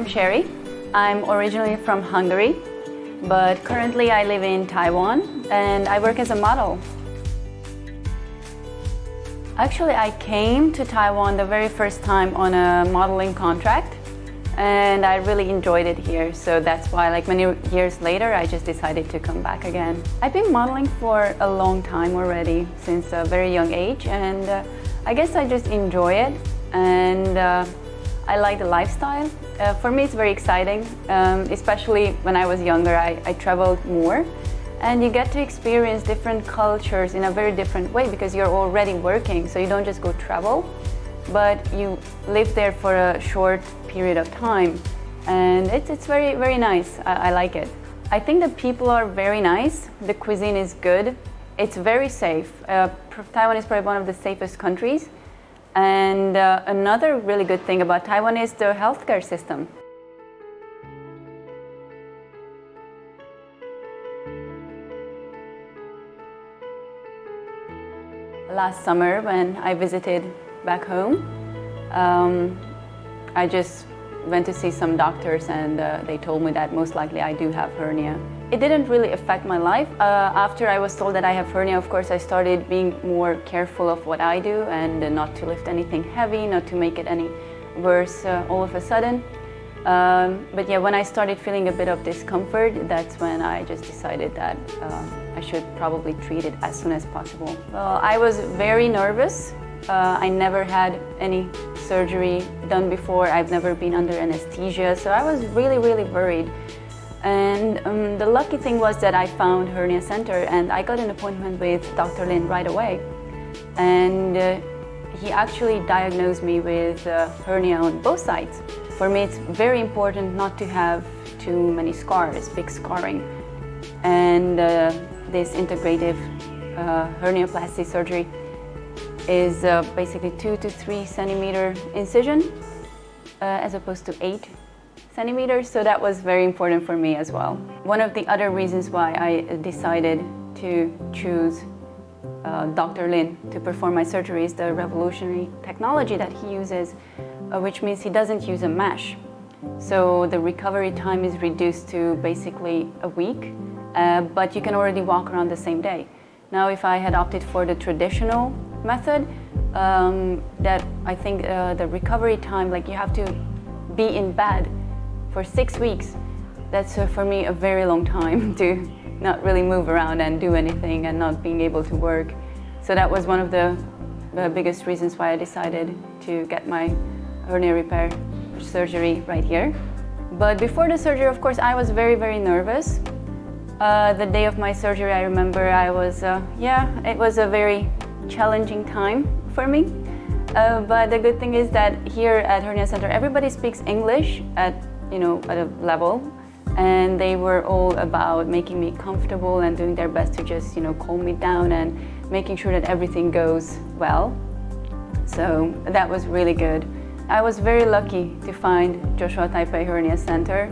I'm Sheri. I'm originally from Hungary, but currently I live in Taiwan and I work as a model. Actually, I came to Taiwan the very first time on a modeling contract and I really enjoyed it here. So that's why, like many years later, I just decided to come back again. I've been modeling for a long time already, since a very young age, and I guess I just enjoy it, and I like the lifestyle. For me, it's very exciting, especially when I was younger. I traveled more, and you get to experience different cultures in a very different way because you're already working, so you don't just go travel, but you live there for a short period of time, and it's very, very nice. I like it. I think the people are very nice, the cuisine is good, it's very safe. Taiwan is probably one of the safest countries, and another really good thing about Taiwan is the healthcare system. Last summer when I visited back home, I just went to see some doctors, and they told me that most likely I do have hernia. It didn't really affect my life. After I was told that I have hernia, of course, I started being more careful of what I do and not to lift anything heavy, not to make it any worse all of a sudden. But yeah, when I started feeling a bit of discomfort, that's when I just decided that I should probably treat it as soon as possible. Well, I was very nervous. I never had any surgery done before. I've never been under anesthesia, so I was really, really worried. And the lucky thing was that I found Hernia Center, and I got an appointment with Dr. Lin right away. And he actually diagnosed me with hernia on both sides. For me, it's very important not to have too many scars, big scarring. And this integrative hernioplasty surgery is basically 2 to 3 centimeter incision as opposed to 8 centimeters, so that was very important for me as well. One of the other reasons why I decided to choose Dr. Lin to perform my surgery is the revolutionary technology that he uses, which means he doesn't use a mesh. So the recovery time is reduced to basically a week, but you can already walk around the same day. Now, if I had opted for the traditional method, that I think the recovery time, like you have to be in bed for 6 weeks. That's for me a very long time to not really move around and do anything and not being able to work. So that was one of the biggest reasons why I decided to get my hernia repair surgery right here. But before the surgery, of course, I was very, very nervous. The day of my surgery, I remember I was, it was a very challenging time for me. But the good thing is that here at Hernia Center, everybody speaks English at a level, and they were all about making me comfortable and doing their best to just, calm me down and making sure that everything goes well. So that was really good. I was very lucky to find Joshua Taipei Hernia Center.